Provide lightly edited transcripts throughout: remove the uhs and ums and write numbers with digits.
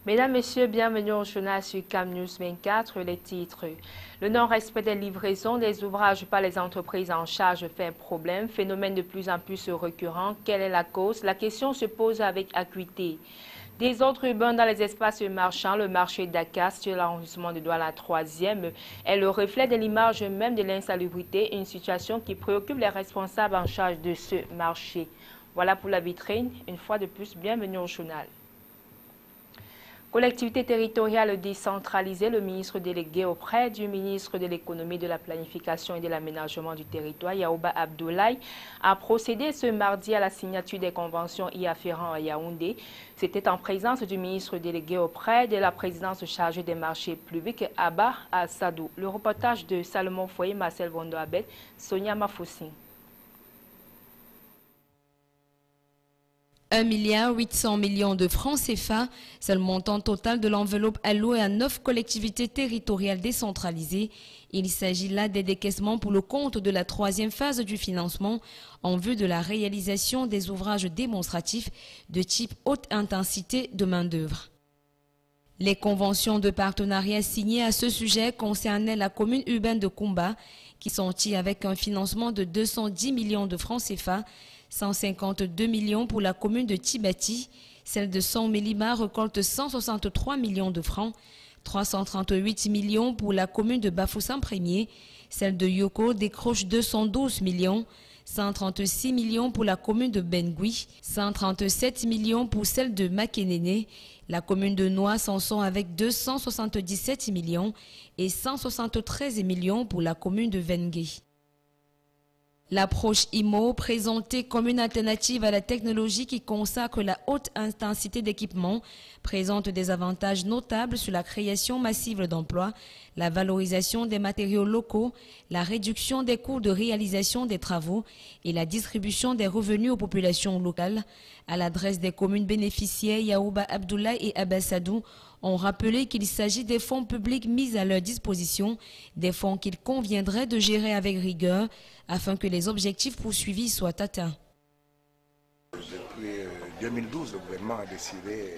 Mesdames, Messieurs, bienvenue au journal sur Cam News 24. Les titres. Le non-respect des livraisons des ouvrages par les entreprises en charge fait problème. Phénomène de plus en plus récurrent. Quelle est la cause? La question se pose avec acuité. Désordre urbain dans les espaces marchands. Le marché Dakar, sur l'arrondissement de Douala 3e, est le reflet de l'image même de l'insalubrité, une situation qui préoccupe les responsables en charge de ce marché. Voilà pour la vitrine. Une fois de plus, bienvenue au journal. Collectivité territoriale décentralisée, le ministre délégué auprès du ministre de l'économie, de la planification et de l'aménagement du territoire, Yaouba Abdoulaye, a procédé ce mardi à la signature des conventions y afférentes à Yaoundé. C'était en présence du ministre délégué auprès de la présidence chargée des marchés publics, Abba Assadou. Le reportage de Salomon Foyer, Marcel Vondo-Abel, Sonia Mafoussine. 1,8 milliard de francs CFA, c'est le montant total de l'enveloppe allouée à 9 collectivités territoriales décentralisées. Il s'agit là des décaissements pour le compte de la 3e phase du financement en vue de la réalisation des ouvrages démonstratifs de type haute intensité de main-d'œuvre. Les conventions de partenariat signées à ce sujet concernaient la commune urbaine de Koumba, qui sortit avec un financement de 210 millions de francs CFA, 152 millions pour la commune de Tibati, celle de Son-Mélima récolte 163 millions de francs, 338 millions pour la commune de Bafoussam-Premier, celle de Yoko décroche 212 millions, 136 millions pour la commune de Bengui, 137 millions pour celle de Makénéné, la commune de Noa s'en sort avec 277 millions et 173 millions pour la commune de Vengue. L'approche IMO, présentée comme une alternative à la technologie qui consacre la haute intensité d'équipement, présente des avantages notables sur la création massive d'emplois, la valorisation des matériaux locaux, la réduction des coûts de réalisation des travaux et la distribution des revenus aux populations locales. À l'adresse des communes bénéficiaires, Yaouba Abdoulaye et Abassadou ont rappelé qu'il s'agit des fonds publics mis à leur disposition, des fonds qu'il conviendrait de gérer avec rigueur afin que les objectifs poursuivis soient atteints. Depuis 2012, le gouvernement a décidé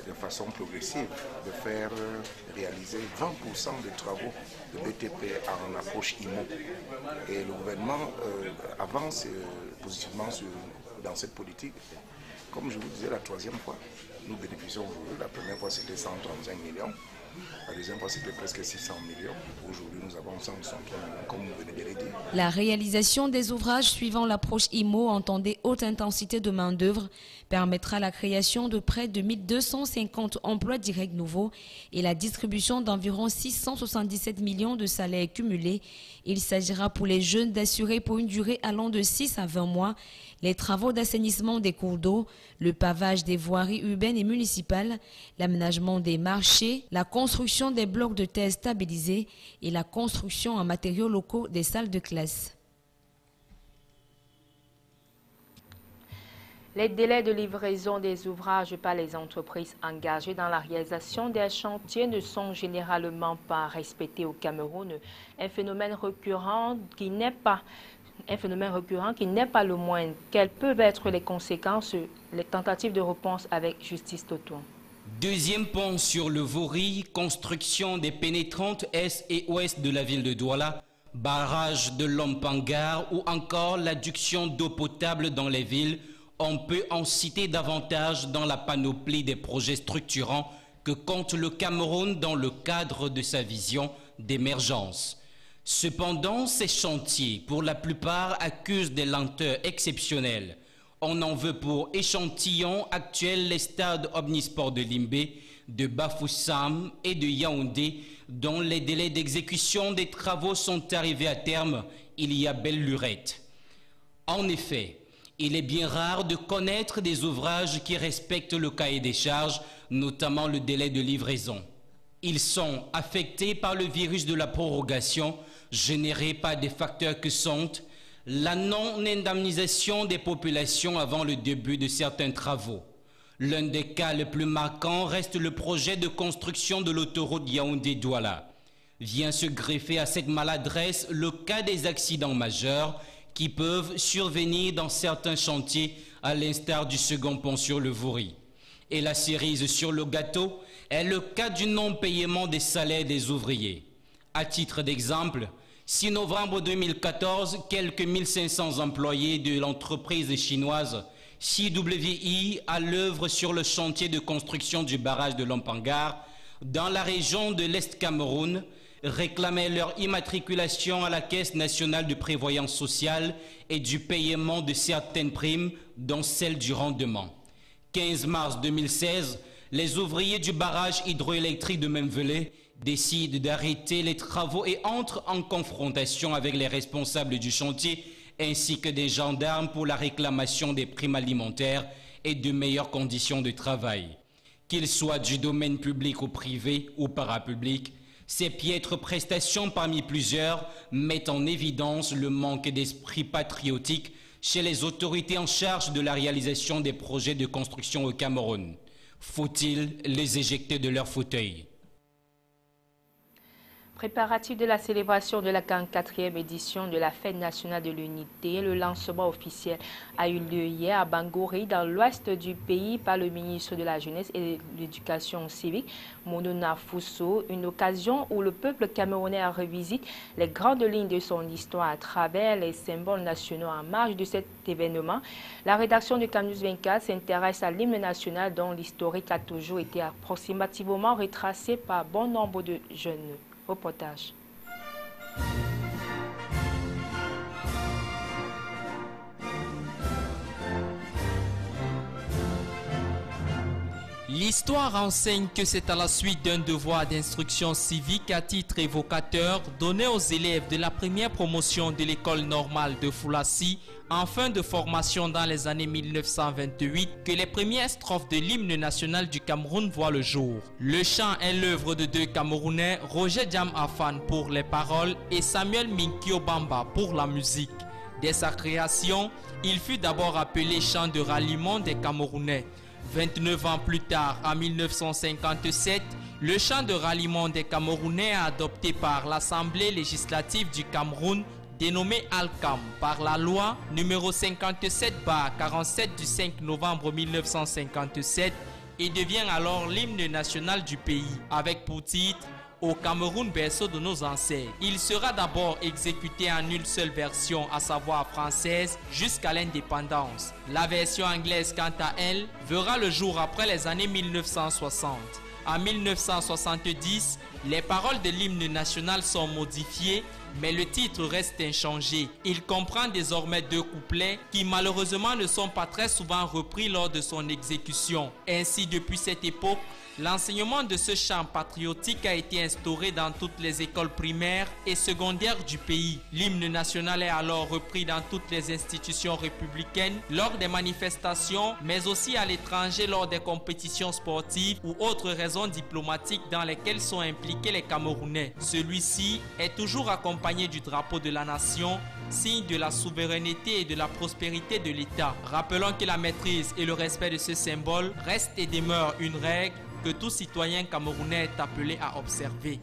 de façon progressive de faire réaliser 20% des travaux de BTP en approche IMO. Et le gouvernement avance positivement dans cette politique. Comme je vous disais la 3e fois, nous bénéficions aujourd'hui. La première fois c'était 135 millions, la deuxième fois c'était presque 600 millions. Aujourd'hui nous avons 160 millions, comme vous venez de le dire. La réalisation des ouvrages suivant l'approche IMO entendée haute intensité de main-d'œuvre permettra la création de près de 1250 emplois directs nouveaux et la distribution d'environ 677 millions de salaires cumulés. Il s'agira pour les jeunes d'assurer pour une durée allant de 6 à 20 mois les travaux d'assainissement des cours d'eau, le pavage des voiries urbaines et municipales, l'aménagement des marchés, la construction des blocs de terre stabilisés et la construction en matériaux locaux des salles de classe. Les délais de livraison des ouvrages par les entreprises engagées dans la réalisation des chantiers ne sont généralement pas respectés au Cameroun, un phénomène récurrent qui n'est pas le moindre. Quelles peuvent être les conséquences, les tentatives de réponse avec Justice Totouan? Deuxième pont sur le Vaury, construction des pénétrantes est et ouest de la ville de Douala, barrage de Lompangar ou encore l'adduction d'eau potable dans les villes. On peut en citer davantage dans la panoplie des projets structurants que compte le Cameroun dans le cadre de sa vision d'émergence. Cependant, ces chantiers, pour la plupart, accusent des lenteurs exceptionnelles. On en veut pour échantillon actuel les stades omnisports de Limbé, de Bafoussam et de Yaoundé, dont les délais d'exécution des travaux sont arrivés à terme il y a belle lurette. En effet, il est bien rare de connaître des ouvrages qui respectent le cahier des charges, notamment le délai de livraison. Ils sont affectés par le virus de la prorogation, généré par des facteurs que sont la non-indemnisation des populations avant le début de certains travaux, L'un des cas les plus marquants reste le projet de construction de l'autoroute Yaoundé-Douala. Vient se greffer à cette maladresse le cas des accidents majeurs qui peuvent survenir dans certains chantiers, à l'instar du second pont sur le Vouri. Et la cerise sur le gâteau est le cas du non-paiement des salaires des ouvriers. À titre d'exemple, 6 novembre 2014, quelques 1500 employés de l'entreprise chinoise CWI à l'œuvre sur le chantier de construction du barrage de Lompangar dans la région de l'Est Cameroun réclamaient leur immatriculation à la Caisse nationale de prévoyance sociale et du paiement de certaines primes, dont celle du rendement. 15 mars 2016, les ouvriers du barrage hydroélectrique de Memvelé décident d'arrêter les travaux et entrent en confrontation avec les responsables du chantier ainsi que des gendarmes pour la réclamation des primes alimentaires et de meilleures conditions de travail. Qu'ils soient du domaine public ou privé ou parapublic, ces piètres prestations parmi plusieurs mettent en évidence le manque d'esprit patriotique chez les autorités en charge de la réalisation des projets de construction au Cameroun. Faut-il les éjecter de leur fauteuil? Préparatif de la célébration de la 44e édition de la Fête nationale de l'unité, le lancement officiel a eu lieu hier à Bangouri, dans l'ouest du pays, par le ministre de la Jeunesse et de l'Éducation civique, Monona Fousso, une occasion où le peuple camerounais revisite les grandes lignes de son histoire à travers les symboles nationaux en marge de cet événement. La rédaction de CamNews 24 s'intéresse à l'hymne national dont l'historique a toujours été approximativement retracé par bon nombre de jeunes. Reportage. L'histoire enseigne que c'est à la suite d'un devoir d'instruction civique à titre évocateur donné aux élèves de la première promotion de l'école normale de Foulassi en fin de formation dans les années 1928 que les premières strophes de l'hymne national du Cameroun voient le jour. Le chant est l'œuvre de deux Camerounais, Roger Diam Afan pour les paroles et Samuel Minkio Bamba pour la musique. Dès sa création, il fut d'abord appelé chant de ralliement des Camerounais. 29 ans plus tard, en 1957, le chant de ralliement des Camerounais adopté par l'Assemblée législative du Cameroun, dénommé Alcam par la loi numéro 57/47 du 5 novembre 1957 et devient alors l'hymne national du pays, avec pour titre « Au Cameroun, berceau de nos ancêtres ». Il sera d'abord exécuté en une seule version, à savoir française, jusqu'à l'indépendance. La version anglaise, quant à elle, verra le jour après les années 1960. En 1970, les paroles de l'hymne national sont modifiées, mais le titre reste inchangé. Il comprend désormais deux couplets qui malheureusement ne sont pas très souvent repris lors de son exécution. Ainsi, depuis cette époque, l'enseignement de ce chant patriotique a été instauré dans toutes les écoles primaires et secondaires du pays. L'hymne national est alors repris dans toutes les institutions républicaines lors des manifestations, mais aussi à l'étranger lors des compétitions sportives ou autres raisons diplomatiques dans lesquelles sont impliqués les Camerounais. Celui-ci est toujours accompagné du drapeau de la nation, signe de la souveraineté et de la prospérité de l'État. Rappelons que la maîtrise et le respect de ce symbole restent et demeurent une règle que tout citoyen camerounais est appelé à observer.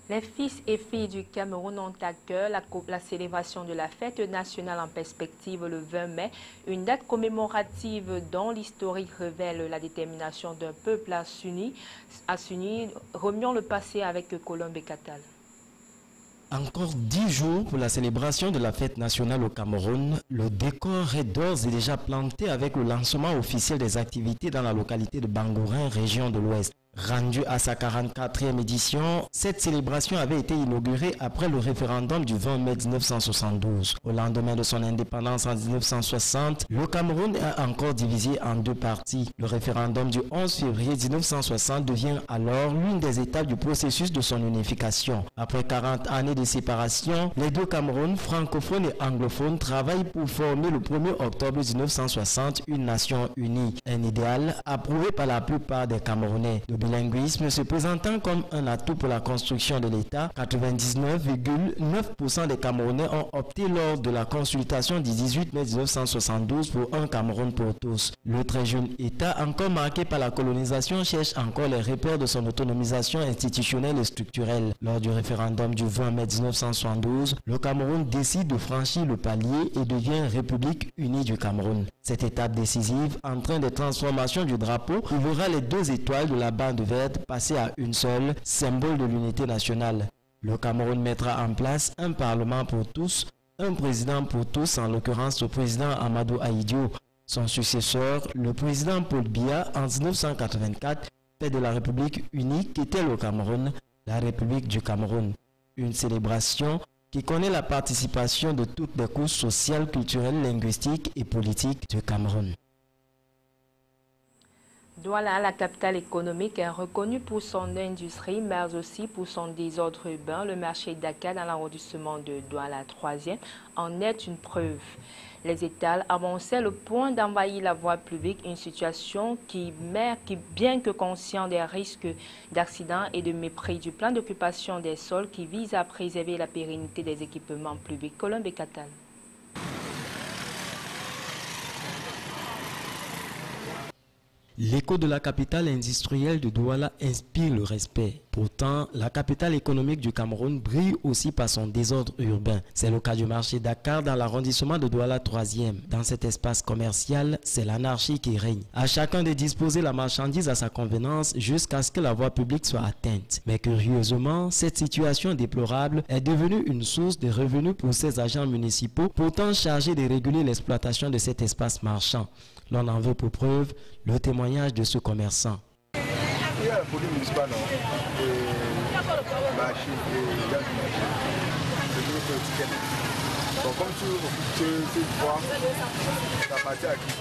Les fils et filles du Cameroun ont à cœur la célébration de la fête nationale en perspective le 20 mai, une date commémorative dont l'historique révèle la détermination d'un peuple à s'unir. Remuons le passé avec Colombe et Catal. Encore 10 jours pour la célébration de la fête nationale au Cameroun, le décor est d'ores et déjà planté avec le lancement officiel des activités dans la localité de Bangourin, région de l'Ouest. Rendue à sa 44e édition, cette célébration avait été inaugurée après le référendum du 20 mai 1972. Au lendemain de son indépendance en 1960, le Cameroun est encore divisé en deux parties. Le référendum du 11 février 1960 devient alors l'une des étapes du processus de son unification. Après 40 années de séparation, les deux Camerouns, francophones et anglophones, travaillent pour former le 1er octobre 1960 une nation unie. Un idéal approuvé par la plupart des Camerounais. Le multilinguisme se présentant comme un atout pour la construction de l'État, 99,9% des Camerounais ont opté lors de la consultation du 18 mai 1972 pour un Cameroun pour tous. Le très jeune État, encore marqué par la colonisation, cherche encore les repères de son autonomisation institutionnelle et structurelle. Lors du référendum du 20 mai 1972, le Cameroun décide de franchir le palier et devient République unie du Cameroun. Cette étape décisive, en train de transformation du drapeau, ouvrira les 2 étoiles de la bande verte passées à une seule, symbole de l'unité nationale. Le Cameroun mettra en place un parlement pour tous, un président pour tous, en l'occurrence le président Amadou Ahidjo. Son successeur, le président Paul Biya, en 1984, fait de la République unique qu'était le Cameroun, la République du Cameroun. Une célébration qui connaît la participation de toutes les couches sociales, culturelles, linguistiques et politiques du Cameroun. Douala, la capitale économique, est reconnue pour son industrie, mais aussi pour son désordre urbain. Le marché Dakar dans l'arrondissement de Douala 3e en est une preuve. Les étals avançaient le point d'envahir la voie publique, une situation qui, bien que conscient des risques d'accidents et de mépris du plan d'occupation des sols qui vise à préserver la pérennité des équipements publics. Colombe et Catal. L'écho de la capitale industrielle de Douala inspire le respect. Pourtant, la capitale économique du Cameroun brille aussi par son désordre urbain. C'est le cas du marché Dakar dans l'arrondissement de Douala 3e. Dans cet espace commercial, c'est l'anarchie qui règne. À chacun de disposer la marchandise à sa convenance jusqu'à ce que la voie publique soit atteinte. Mais curieusement, cette situation déplorable est devenue une source de revenus pour ces agents municipaux, pourtant chargés de réguler l'exploitation de cet espace marchand. L'on en veut pour preuve le témoignage de ce commerçant. Il y a la police municipale, donc comme tu vois, ça appartient à qui?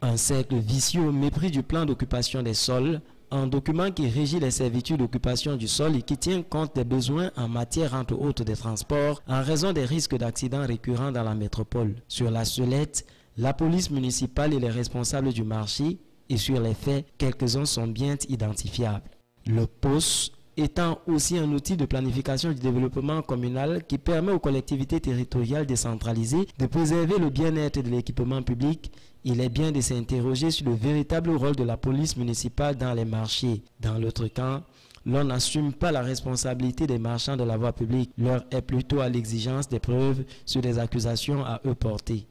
Un cercle vicieux au mépris du plan d'occupation des sols, un document qui régit les servitudes d'occupation du sol et qui tient compte des besoins en matière entre autres des transports en raison des risques d'accidents récurrents dans la métropole. Sur la sellette, la police municipale et les responsables du marché, et sur les faits, quelques-uns sont bien identifiables. Le POS étant aussi un outil de planification du développement communal qui permet aux collectivités territoriales décentralisées de préserver le bien-être de l'équipement public, il est bien de s'interroger sur le véritable rôle de la police municipale dans les marchés. Dans l'autre camp, l'on n'assume pas la responsabilité des marchands de la voie publique. L'heure est plutôt à l'exigence des preuves sur des accusations à eux portées.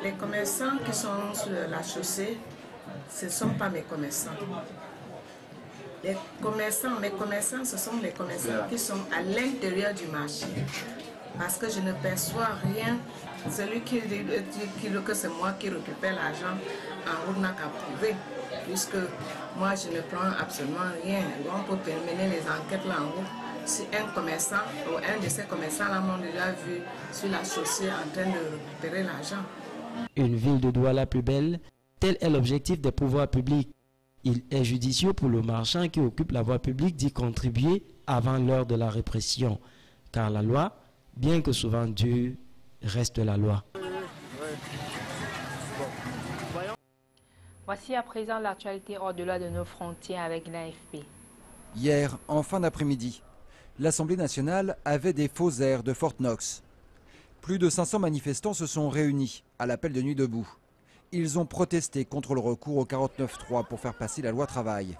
Les commerçants qui sont sur la chaussée, ce ne sont pas mes commerçants. Mes commerçants, ce sont les commerçants qui sont à l'intérieur du marché. Parce que je ne perçois rien. Celui qui dit que c'est moi qui récupère l'argent en route n'a qu'à prouver. Puisque moi, je ne prends absolument rien. Donc, pour terminer les enquêtes là en route, si un commerçant ou un de ces commerçants-là m'ont déjà vu sur la chaussée en train de récupérer l'argent. Une ville de Douala plus belle, tel est l'objectif des pouvoirs publics. Il est judicieux pour le marchand qui occupe la voie publique d'y contribuer avant l'heure de la répression. Car la loi, bien que souvent dure, reste la loi. Voici à présent l'actualité au-delà de nos frontières avec l'AFP. Hier, en fin d'après-midi, l'Assemblée nationale avait des faux airs de Fort Knox. Plus de 500 manifestants se sont réunis à l'appel de Nuit debout. Ils ont protesté contre le recours au 49.3 pour faire passer la loi travail.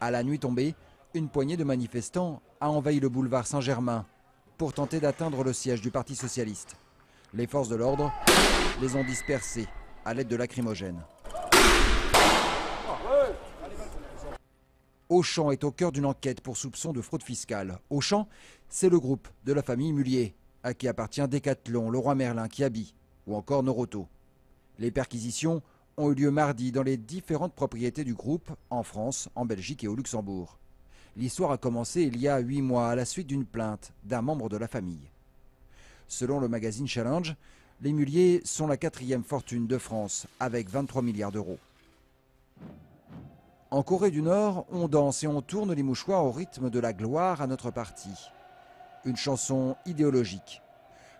À la nuit tombée, une poignée de manifestants a envahi le boulevard Saint-Germain pour tenter d'atteindre le siège du Parti socialiste. Les forces de l'ordre les ont dispersés à l'aide de lacrymogènes. Auchan est au cœur d'une enquête pour soupçon de fraude fiscale. Auchan, c'est le groupe de la famille Mullier, à qui appartient Decathlon, Leroy Merlin, Kiabi ou encore Noroto. Les perquisitions ont eu lieu mardi dans les différentes propriétés du groupe, en France, en Belgique et au Luxembourg. L'histoire a commencé il y a 8 mois à la suite d'une plainte d'un membre de la famille. Selon le magazine Challenge, les Mullier sont la 4e fortune de France, avec 23 milliards d'euros. En Corée du Nord, on danse et on tourne les mouchoirs au rythme de la gloire à notre parti. Une chanson idéologique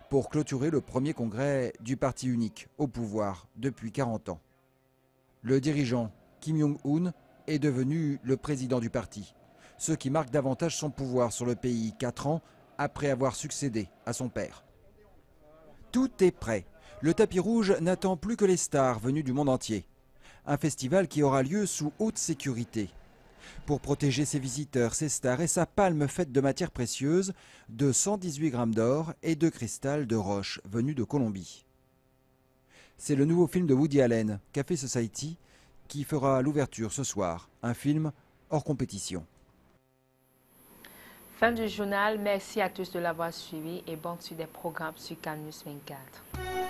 pour clôturer le premier congrès du parti unique au pouvoir depuis 40 ans. Le dirigeant Kim Jong-un est devenu le président du parti, ce qui marque davantage son pouvoir sur le pays 4 ans après avoir succédé à son père. Tout est prêt. Le tapis rouge n'attend plus que les stars venues du monde entier. Un festival qui aura lieu sous haute sécurité. Pour protéger ses visiteurs, ses stars et sa palme faite de matières précieuses, de 118 grammes d'or et de cristal de roche venus de Colombie. C'est le nouveau film de Woody Allen, Café Society, qui fera l'ouverture ce soir. Un film hors compétition. Fin du journal. Merci à tous de l'avoir suivi et bonne suite des programmes sur CAN News 24.